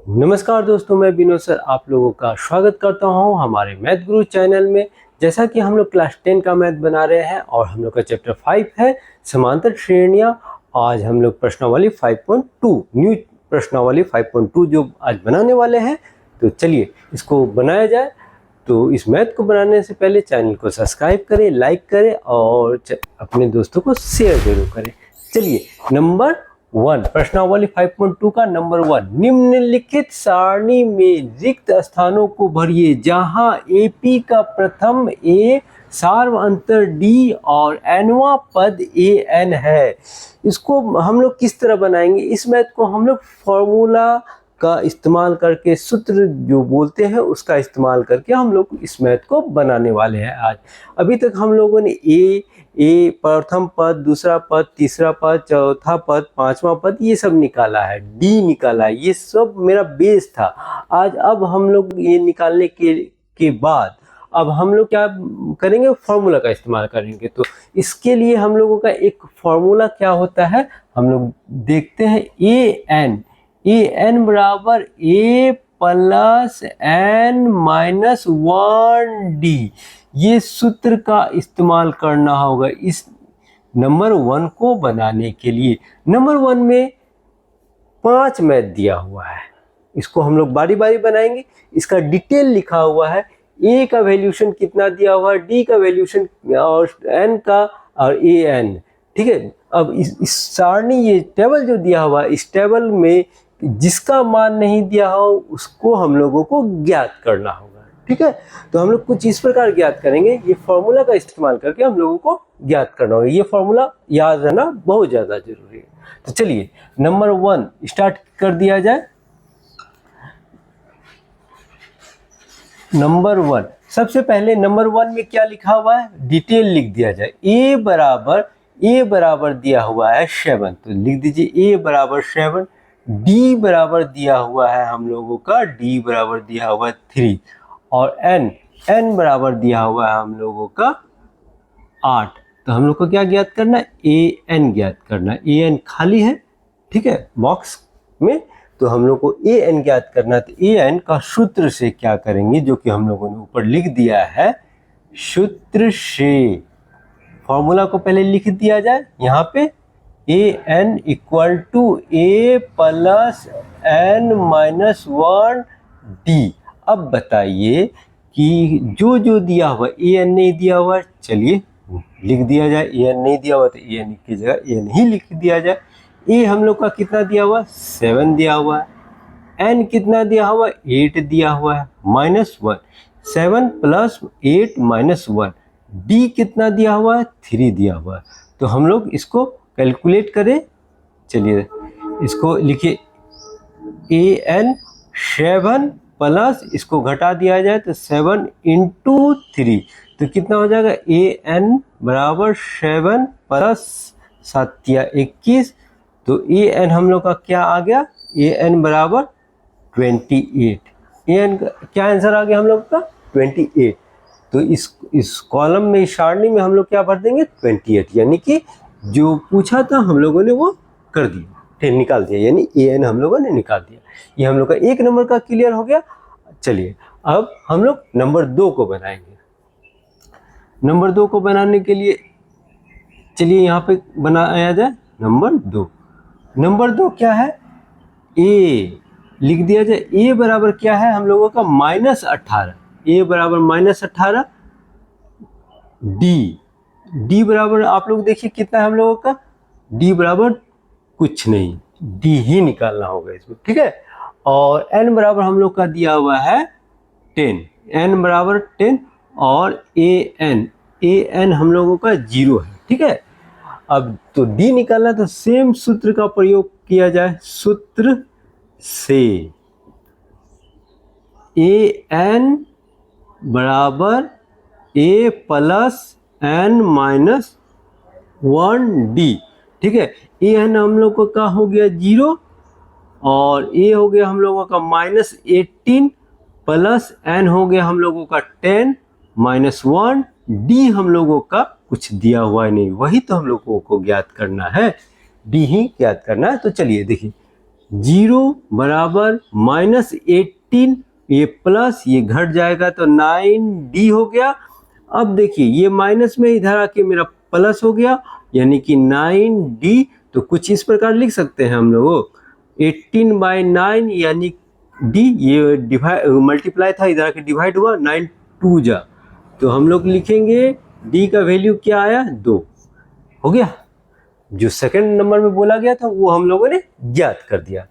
नमस्कार दोस्तों, मैं विनोद सर आप लोगों का स्वागत करता हूं हमारे मैथ गुरु चैनल में। जैसा कि हम लोग क्लास 10 का मैथ बना रहे हैं और हम लोग का चैप्टर 5 है समांतर श्रेणियां। आज हम लोग प्रश्नावली 5.2 न्यू प्रश्नावली 5.2 जो आज बनाने वाले हैं। तो चलिए इसको बनाया जाए। तो इस मैथ को बनाने से पहले चैनल को सब्सक्राइब करें, लाइक करें और अपने दोस्तों को शेयर जरूर करें। चलिए नंबर 1 प्रश्नावली 5.2 का नंबर 1, निम्नलिखित सारणी में रिक्त स्थानों को भरिए जहां AP का प्रथम A सार्व अंतर D और nवां पद AN है। इसको हम लोग किस तरह बनाएंगे? इस मैथ को हम लोग फॉर्मूला का इस्तेमाल करके, सूत्र जो बोलते हैं उसका इस्तेमाल करके हम लोग इस मैथ को बनाने वाले हैं आज। अभी तक हम लोगों ने ए प्रथम पद, दूसरा पद, तीसरा पद, चौथा पद, पांचवा पद ये सब निकाला है, डी निकाला है, ये सब मेरा बेस था। आज अब हम लोग ये निकालने के बाद अब हम लोग क्या करेंगे? फॉर्मूला का इस्तेमाल करेंगे। तो इसके लिए हम लोगों का एक फॉर्मूला क्या होता है हम लोग देखते हैं। एन बराबर A plus N minus 1D, ये सूत्र का इस्तेमाल करना होगा इस नंबर 1 को बनाने के लिए। नंबर 1 में 5 मैथ दिया हुआ है, इसको हम लोग बारी बारी बनाएंगे। इसका डिटेल लिखा हुआ है, A का वैल्यूशन कितना दिया हुआ है, D का वैल्यूशन और N का और AN, ठीक है। अब इस सारणी, ये टेबल जो दिया हुआ है, इस टेबल में जिसका मान नहीं दिया हो उसको हम लोगों को ज्ञात करना होगा, ठीक है। तो हम लोग कुछ इस प्रकार ज्ञात करेंगे, ये फॉर्मूला का इस्तेमाल करके हम लोगों को ज्ञात करना होगा। ये फॉर्मूला याद रहना बहुत ज़्यादा जरूरी है। तो चलिए नंबर 1 स्टार्ट कर दिया जाए। नंबर 1, सबसे पहले नंबर 1 में क्या लिखा हुआ है, डिटेल लिख दिया जाए। ए बराबर दिया हुआ है 7, तो लिख दीजिए A बराबर 7। D बराबर दिया हुआ है हम लोगों का, D बराबर दिया हुआ है 3 और N बराबर दिया हुआ है हम लोगों का 8। तो हम लोग को क्या ज्ञात करना है? AN ज्ञात करना है। AN खाली है, ठीक है, बॉक्स में। तो हम लोग को AN ज्ञात करना है। तो AN का सूत्र से क्या करेंगे, जो कि हम लोगों ने ऊपर लिख दिया है, सूत्र से फॉर्मूला को पहले लिख दिया जाए यहाँ पे। AN equal to A plus N minus 1D। अब बताइए कि जो दिया हुआ, AN नहीं दिया हुआ, चलिए लिख दिया जाए। AN नहीं दिया हुआ तो AN की जगह AN ही लिख दिया जाए। A हम लोग का कितना दिया हुआ? 7 दिया हुआ है। N कितना दिया हुआ? 8 दिया हुआ है, माइनस 1। 7 plus 8 minus 1। D कितना दिया हुआ है? 3 दिया हुआ है। तो हम लोग इसको कैलकुलेट करें। चलिए इसको लिखिए, AN 7 प्लस, इसको घटा दिया जाए तो 7 इंटू 3, तो कितना हो जाएगा? AN बराबर 7 प्लस 7 या 21। तो AN हम लोग का क्या आ गया? AN बराबर 28। AN का क्या आंसर आ गया हम लोग का? 28। तो इस कॉलम में, इस सारणी में हम लोग क्या भर देंगे? 28, यानी कि जो पूछा था हम लोगों ने वो कर दिया, फिर निकाल दिया, यानी AN हम लोगों ने निकाल दिया। ये हम लोग का 1 नंबर का क्लियर हो गया। चलिए अब हम लोग नंबर 2 को बनाएंगे। नंबर 2 को बनाने के लिए चलिए यहाँ पे बनाया जाए नंबर 2। नंबर 2 क्या है? A लिख दिया जाए। A बराबर क्या है हम लोगों का? -18। A बराबर -18। D बराबर आप लोग देखिए कितना है हम लोगों का? D बराबर कुछ नहीं, D ही निकालना होगा इसमें, ठीक है। और N बराबर हम लोग का दिया हुआ है 10। N बराबर 10 और AN हम लोगों का 0 है, ठीक है। अब तो D निकालना, तो सेम सूत्र का प्रयोग किया जाए। सूत्र से AN बराबर A plus N minus 1D, ठीक है। AN हम लोग का हो गया 0 और A हो गया हम लोगों का -18 प्लस N हो गया हम लोगों का 10 माइनस 1। D हम लोगों का कुछ दिया हुआ नहीं, वही तो हम लोगों को ज्ञात करना है, D ही ज्ञात करना है। तो चलिए देखिए, 0 बराबर -18, ये प्लस ये घट जाएगा तो 9d हो गया। अब देखिए ये माइनस में इधर आके मेरा प्लस हो गया, यानी कि 9d। तो कुछ इस प्रकार लिख सकते हैं हम लोग 18/9 यानी d, ये डिवाइड मल्टीप्लाई था, इधर आके डिवाइड हुआ, 9 2 जा, तो हम लोग लिखेंगे d का वैल्यू क्या आया 2 हो गया। जो सेकंड नंबर में बोला गया था वो हम लोगों ने ज्ञात कर दिया।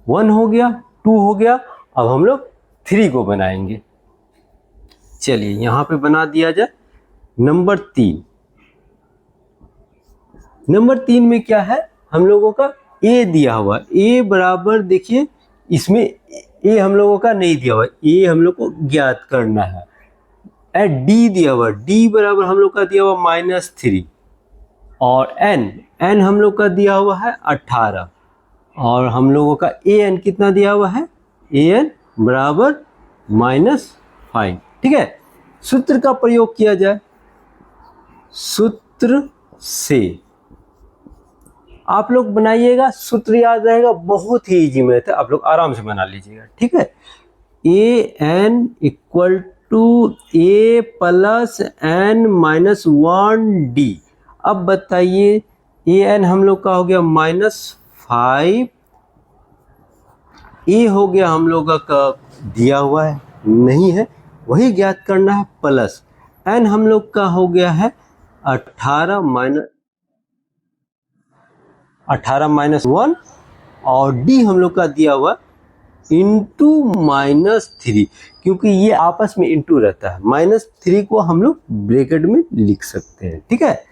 1 हो गया, 2 हो गया। अब हम लोग 3 को बनाएंगे। चलिए यहां पे बना दिया जाए। नंबर 3, नंबर 3 में क्या है हम लोगों का a दिया हुआ, a बराबर देखिए इसमें a हम लोगों का नहीं दिया हुआ, a हम लोग को ज्ञात करना है। d दिया हुआ, d बराबर हम लोग का दिया हुआ -3, और n हम लोग का दिया हुआ है 18, और हम लोगों का an कितना दिया हुआ है, an बराबर -5। ठीक है, सूत्र का प्रयोग किया जाए। सूत्र से आप लोग बनाइएगा, सूत्र याद रहेगा, बहुत ही इजी मैथ है, आप लोग आराम से बना लीजिएगा। ठीक है, an equal to a plus n minus 1d। अब बताइए an हम लोग का हो गया -5, a हो गया हम लोग का दिया हुआ है नहीं है, वही ज्ञात करना है, प्लस n हम लोग का हो गया है 18 माइनस 1, और d हम लोग का दिया हुआ इंटू -3, क्योंकि ये आपस में इंटू रहता है, -3 को हम लोग ब्रैकेट में लिख सकते हैं। ठीक है,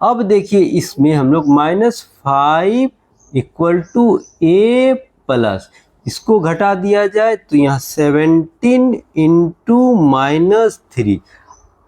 अब देखिए इसमें हम लोग -5 इक्वल टू a प्लस, इसको घटा दिया जाए तो यहाँ 17 इंटू -3,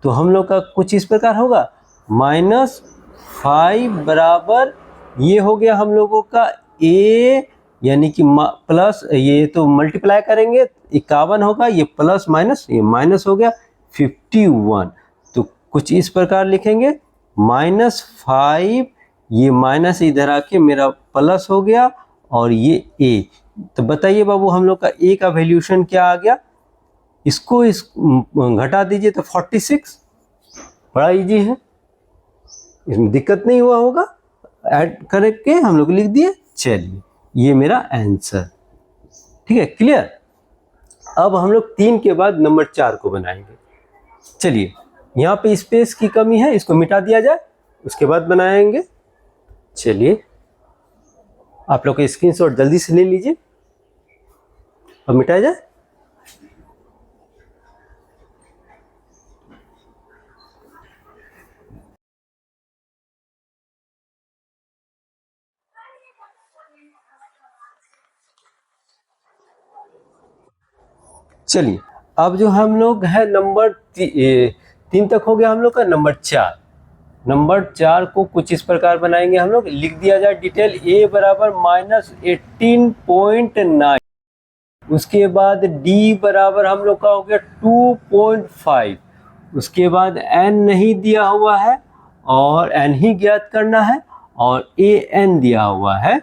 तो हम लोग का कुछ इस प्रकार होगा, -5 बराबर ये हो गया हम लोगों का a, यानी कि प्लस, ये तो मल्टीप्लाई करेंगे 51 होगा, ये प्लस माइनस ये माइनस हो गया 51, तो कुछ इस प्रकार लिखेंगे -5, ये माइनस इधर आके मेरा प्लस हो गया, और ये a। तो बताइए बाबू हम लोग का a का वैल्यूशन क्या आ गया, इसको इस घटा दीजिए तो 46। बड़ा इजी है, इसमें दिक्कत नहीं हुआ होगा, ऐड करके हम लोग लिख दिए। चलिए ये मेरा आंसर। ठीक है, क्लियर। अब हम लोग 3 के बाद नंबर 4 को बनाएंगे। चलिए यहाँ पे स्पेस की कमी है, इसको मिटा दिया जाए, उसके बाद बनाएंगे। चलिए आप लोग का स्क्रीनशॉट जल्दी से ले लीजिए, अब मिटाया जाए। चलिए अब जो हम लोग है नंबर 3 तक हो गया हम लोग का। नंबर 4 को कुछ इस प्रकार बनाएंगे हम लोग, लिख दिया जाए डिटेल। a बराबर -18.9, उसके बाद d बराबर हम लोग का हो गया 2.5, उसके बाद n नहीं दिया हुआ है और n ही ज्ञात करना है, और an दिया हुआ है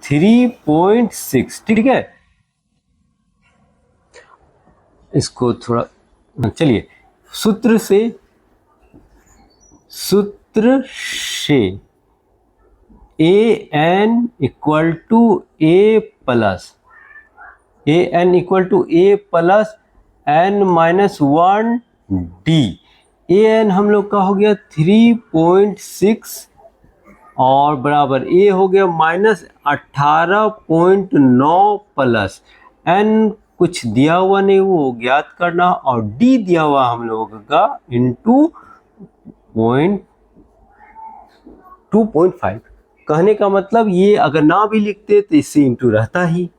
3.6। ठीक है, इसको थोड़ा, चलिए सूत्र से an equal to a plus n minus 1d। an हम लोग का हो गया 3.6 और बराबर a हो गया -18.9 प्लस n कुछ दिया हुआ नहीं वो ज्ञात करना, और d दिया हुआ हम लोगों का इंटू 2.5। कहने का मतलब ये अगर ना भी लिखते तो इससे इंटू रहता ही,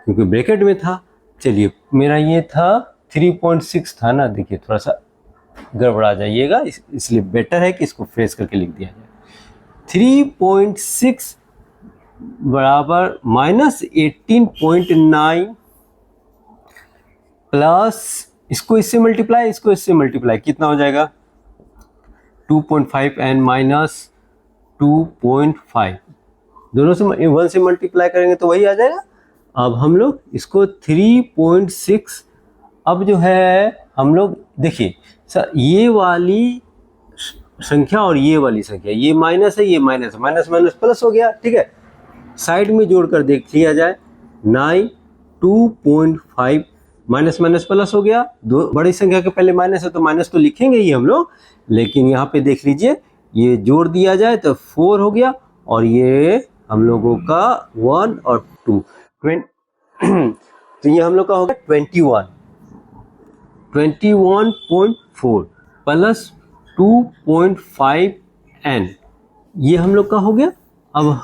क्योंकि ब्रैकेट में था। चलिए मेरा ये था 3.6 था ना, देखिए थोड़ा सा गड़बड़ा जाइएगा, इसलिए बेटर है कि इसको फ्रेश करके लिख दिया जाए। 3.6 बराबर -18.9 प्लस इसको इससे मल्टीप्लाई, कितना हो जाएगा 2.5 n माइनस 2.5 दोनों से 1 से मल्टीप्लाई करेंगे तो वही आ जाएगा। अब हम लोग इसको 3.6, अब जो है हम लोग देखिए सर, ये वाली संख्या और ये वाली संख्या, ये माइनस है, ये माइनस है, माइनस माइनस प्लस हो गया, ठीक है। साइड में जोड़कर देख लिया जाए, 9 2.5 माइनस माइनस प्लस हो गया। दो बड़ी संख्या के पहले माइनस है तो माइनस तो लिखेंगे ही हम लोग, लेकिन यहाँ पे देख लीजिए ये जोड़ दिया जाए तो 4 हो गया, और ये हम लोगों का 1 और 2 तो ये हम लोग का हो गया 21.4 प्लस 2.5n, ये हम लोग का हो गया। अब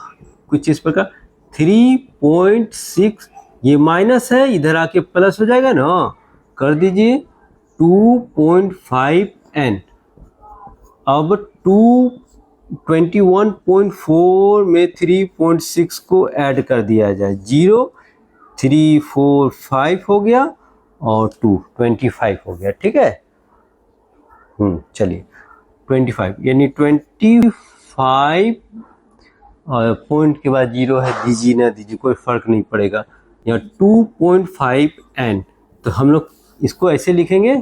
कुछ इस प्रकार 3.6, ये माइनस है, इधर आके प्लस हो जाएगा ना, कर दीजिए 2.5n। अब 21.4 में 3.6 को ऐड कर दिया जाए, 0 3 4 5 हो गया और 2 25 हो गया, ठीक है। चलिए 25 यानी 25 और पॉइंट के बाद 0 है, दीजिए ना दीजिए कोई फर्क नहीं पड़ेगा। यहाँ 2.5n, तो हम लोग इसको ऐसे लिखेंगे,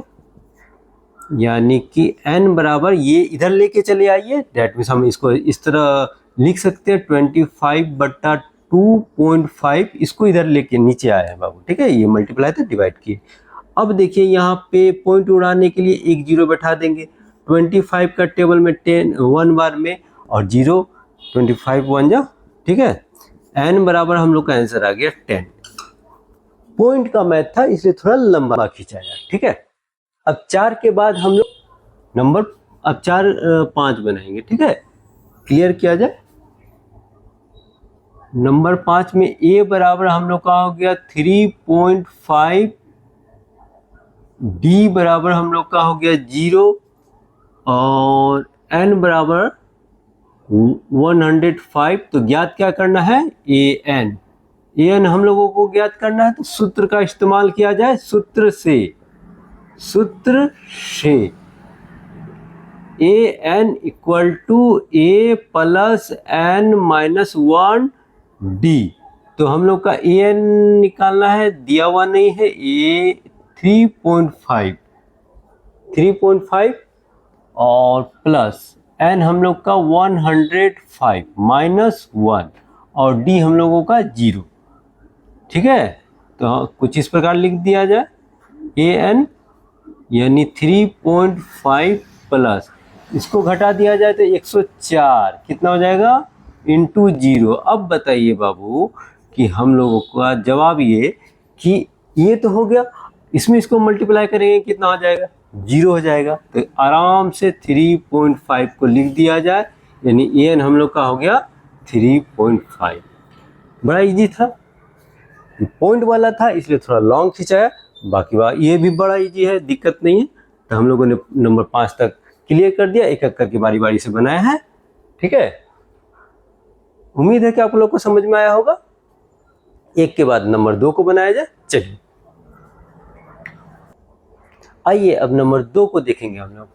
यानी कि n बराबर, ये इधर लेके चले आइए, डेट मीन्स हम इसको इस तरह लिख सकते हैं 25/2.5, इसको इधर लेके नीचे आया है बाबू, ठीक है। ये मल्टीप्लाई था, डिवाइड किए। अब देखिए यहाँ पे पॉइंट उड़ाने के लिए एक 0 बैठा देंगे, 25 का टेबल में 10 1 बार में, और 0 25 1 जा, ठीक है। n बराबर हम लोग का आंसर आ गया 10। पॉइंट का मैथ था इसलिए थोड़ा लंबा खिंचाया, ठीक है। अब 4 के बाद हम लोग नंबर, अब 4 5 बनाएंगे, ठीक है। क्लियर किया जाए, नंबर 5 में a बराबर हम लोग का हो गया 3.5, d बराबर हम लोग का हो गया 0, और n बराबर 105। तो ज्ञात क्या करना है, an हम लोगों को ज्ञात करना है, तो सूत्र का इस्तेमाल किया जाए, सूत्र से an equal to a plus n minus 1d। तो हम लोग का an निकालना है, दिया हुआ नहीं है, a 3.5 और प्लस n हम लोग का 105 माइनस 1, और d हम लोगों का 0, ठीक है। तो कुछ इस प्रकार लिख दिया जाए, an यानी 3.5 प्लस, इसको घटा दिया जाए तो 104, कितना हो जाएगा, इंटू 0। अब बताइए बाबू कि हम लोगों का जवाब ये कि ये तो हो गया, इसमें इसको मल्टीप्लाई करेंगे कितना हो जाएगा, 0 हो जाएगा। तो आराम से 3.5 को लिख दिया जाए, यानी an हम लोग का हो गया 3.5। बड़ा इजी था, पॉइंट वाला था इसलिए थोड़ा लॉन्ग खिंचाया, बाकी ये भी बड़ा इजी है, दिक्कत नहीं है। तो हम लोगों ने नंबर 5 तक क्लियर कर दिया, एक एक करके बारी बारी से बनाया है, ठीक है। उम्मीद है कि आप लोग को समझ में आया होगा। एक के बाद नंबर 2 को बनाया जाए, चलिए आइए अब नंबर 2 को देखेंगे हम लोग।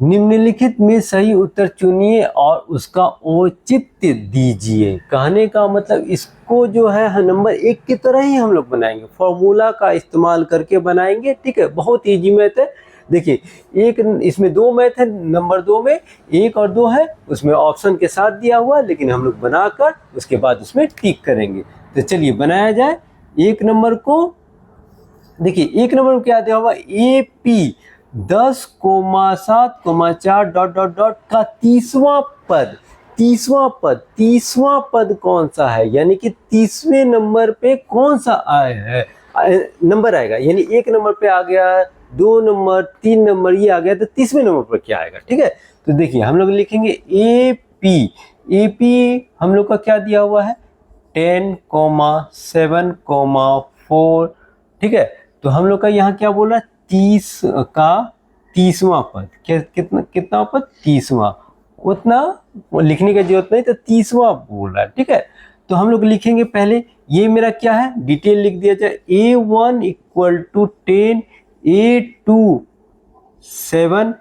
निम्नलिखित में सही उत्तर चुनिए और उसका औचित्य दीजिए। कहने का मतलब इसको जो है नंबर 1 की तरह ही हम लोग बनाएंगे, फॉर्मूला का इस्तेमाल करके बनाएंगे, ठीक है। बहुत इजी मैथ है। देखिए एक इसमें 2 मैथ है, नंबर 2 में 1 और 2 है, उसमें ऑप्शन के साथ दिया हुआ, लेकिन हम लोग बनाकर उसके बाद उसमें टिक करेंगे। तो चलिए बनाया जाए। 1 नंबर को देखिए, 1 नंबर को क्या दिया हुआ, AP 10,7,4 डॉट डॉट डॉट का 30वां पद कौन सा है, यानी कि 30वें नंबर पे कौन सा आया है नंबर आएगा। यानी 1 नंबर पे आ गया, 2 नंबर, 3 नंबर ये आ गया, तो 30वें नंबर पर क्या आएगा, ठीक है। तो देखिए हम लोग लिखेंगे AP हम लोग का क्या दिया हुआ है, 10,7,4, ठीक है। तो हम लोग का यहाँ क्या बोला, 30 का 30वां पद, कितना पद, 30वां, उतना लिखने की जरूरत नहीं, तो 30वां बोल रहा है, ठीक है। तो हम लोग लिखेंगे पहले, ये मेरा क्या है, डिटेल लिख दिया जाए, A1 इक्वल टू 10, A2 7,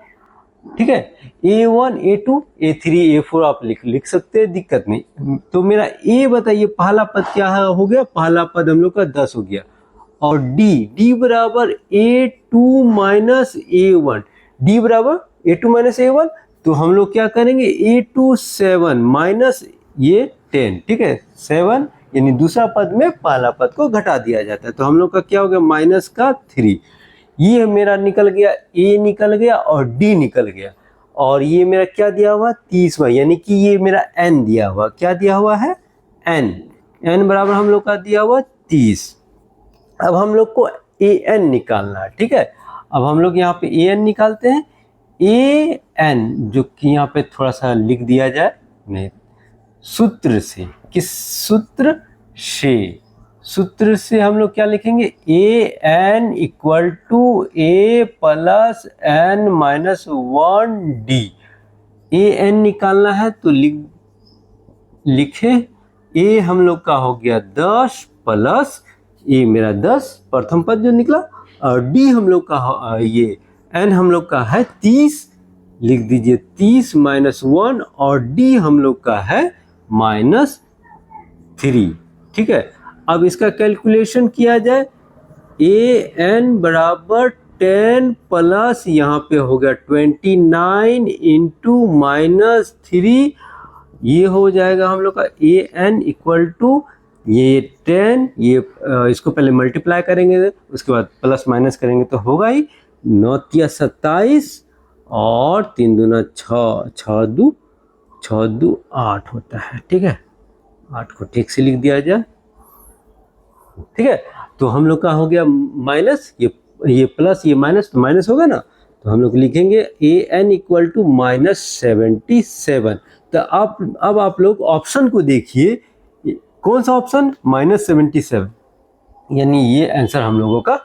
ठीक है। A1 A2 A3 A4 आप लिख सकते हैं, दिक्कत नहीं। तो मेरा A बताइए पहला पद क्या हो गया, पहला पद हम लोग का 10 हो गया। और D बराबर A2 माइनस A1, D बराबर A2 माइनस A1, तो हम लोग क्या करेंगे A2 7 माइनस ये 10, ठीक है 7, यानी दूसरा पद में पहला पद को घटा दिया जाता है। तो हम लोग का क्या हो गया माइनस का 3, ये मेरा निकल गया, A निकल गया और D निकल गया। और ये मेरा क्या दिया हुआ 30वां, यानी कि ये मेरा N दिया हुआ, क्या दिया हुआ है N बराबर हम लोग का दिया हुआ 30। अब हम लोग को AN निकालना है, ठीक है। अब हम लोग यहाँ पे AN निकालते हैं। AN जो कि यहाँ पे थोड़ा सा लिख दिया जाए, नहीं सूत्र से, किस सूत्र से हम लोग क्या लिखेंगे AN equal to A plus N minus 1D। AN निकालना है तो लिखे A हम लोग का हो गया 10 प्लस A मेरा 10 प्रथम पद जो निकला, और D हम लोग का ये N हम लोग का है 30, लिख दीजिए 30 माइनस 1, और D हम लोग का है माइनस 3, ठीक है। अब इसका कैलकुलेशन किया जाए, AN बराबर 10 प्लस यहाँ पे हो गया 29 इंटू माइनस 3, ये हो जाएगा हम लोग का AN इक्वल टू ये 10, ये इसको पहले मल्टीप्लाई करेंगे उसके बाद प्लस माइनस करेंगे तो होगा ही 9 या 27 और 3 दूना 6, 6 दू 8 होता है, ठीक है। 8 को ठीक से लिख दिया जाए, ठीक है। तो हम लोग का हो गया माइनस, ये प्लस ये माइनस, तो माइनस होगा ना, तो हम लोग लिखेंगे AN इक्वल टू माइनस 77। तो अब आप लोग ऑप्शन को देखिए, कौन सा ऑप्शन माइनस 77, यानी ये आंसर हम लोगों का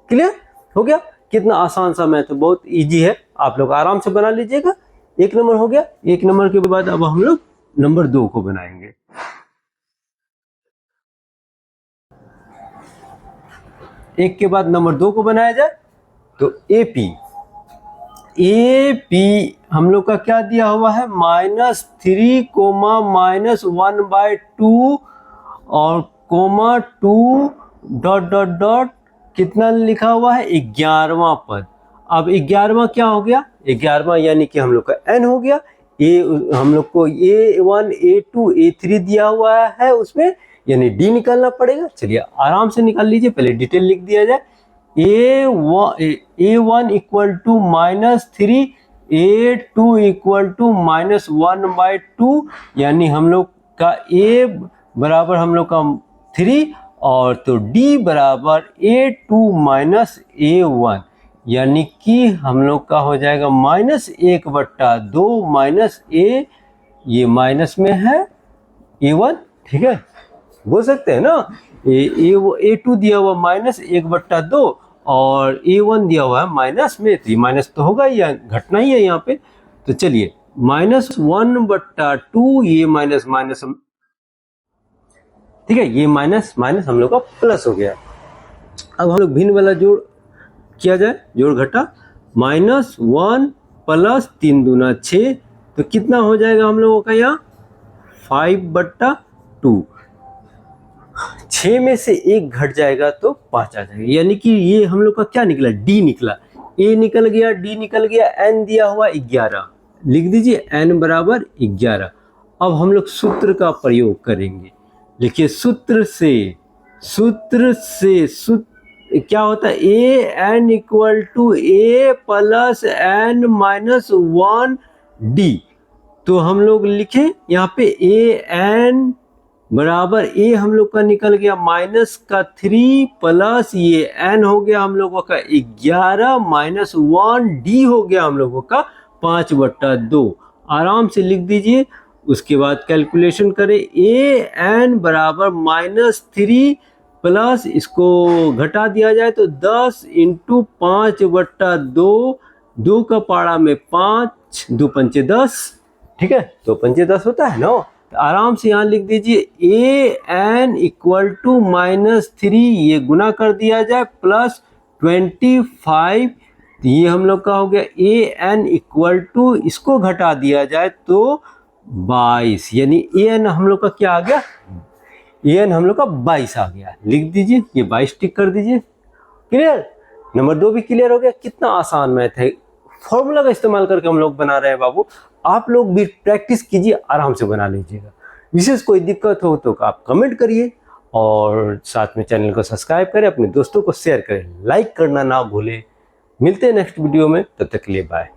क्लियर हो गया। कितना आसान सा मैथ है, बहुत इजी है, आप लोग आराम से बना लीजिएगा। 1 नंबर हो गया। 1 नंबर के बाद अब हम लोग नंबर 2 को बनाएंगे। एक के बाद नंबर 2 को बनाया जाए तो AP हम लोग का क्या दिया हुआ है -3 कोमा -1/2 और कोमा 2 डॉट डॉट डॉट कितना लिखा हुआ है 11वां पद। अब 11वां क्या हो गया 11वां, यानी कि हम लोग का N हो गया। हम लोग को A1 A2 A3 दिया हुआ है उसमें, यानी D निकालना पड़ेगा। चलिए आराम से निकाल लीजिए, पहले डिटेल लिख दिया जाए। A1 equal to -3, A2 equal to -1/2, यानी हम लोग का A बराबर हम लोग का 3 और तो D बराबर A2 माइनस A1, यानी कि हम लोग का हो जाएगा -1/2 माइनस A, ये माइनस में है A1, ठीक है बोल सकते हैं ना। A2 दिया हुआ -1/2 और A1 दिया हुआ है माइनस में, तो माइनस तो होगा ही, घटना ही है यहाँ पे। तो चलिए -1/2, ये माइनस माइनस, ठीक है, ये माइनस माइनस हम लोग का प्लस हो गया। अब हम लोग भिन्न वाला जोड़ किया जाए, जोड़ घटा -1 प्लस 3 दूना 6, तो कितना हो जाएगा हम लोगों का यहाँ 5/2। 6 में से 1 घट जाएगा तो 5 आ जाएगा, यानी कि ये हम लोग का क्या निकला D निकला। A निकल गया, D निकल गया, N दिया हुआ 11, लिख दीजिए N बराबर 11। अब हम लोग सूत्र का प्रयोग करेंगे। देखिए सूत्र क्या होता है AN equal to A plus N minus 1D। तो हम लोग लिखे यहाँ पे AN बराबर A हम लोग का निकल गया माइनस का 3 प्लस ये N हो गया हम लोगों का 11 माइनस 1D हो गया हम लोगों का 5/2। आराम से लिख दीजिए, उसके बाद कैलकुलेशन करें। AN बराबर -3 प्लस इसको घटा दिया जाए तो 10 इंटू 5/2, 2 का पारा में 5, 2 पंचे 10, ठीक है 2 पंचे 10 होता है ना। आराम से यहाँ लिख दीजिए AN इक्वल टू -3, ये गुना कर दिया जाए प्लस 25 तो ये हम लोग का हो गया ए एन इक्वल टू, इसको घटा दिया जाए तो 22, यानी ए एन हम लोग का क्या आ गया, ए एन हम लोग का 22 आ गया। लिख दीजिए, ये 22 टिक कर दीजिए। क्लियर, नंबर 2 भी क्लियर हो गया। कितना आसान मैथ है, फॉर्मूला का इस्तेमाल करके हम लोग बना रहे हैं बाबू। आप लोग भी प्रैक्टिस कीजिए, आराम से बना लीजिएगा। विशेष कोई दिक्कत हो तो आप कमेंट करिए और साथ में चैनल को सब्सक्राइब करें, अपने दोस्तों को शेयर करें, लाइक करना ना भूलें। मिलते हैं नेक्स्ट वीडियो में, तब तक के लिए बाय।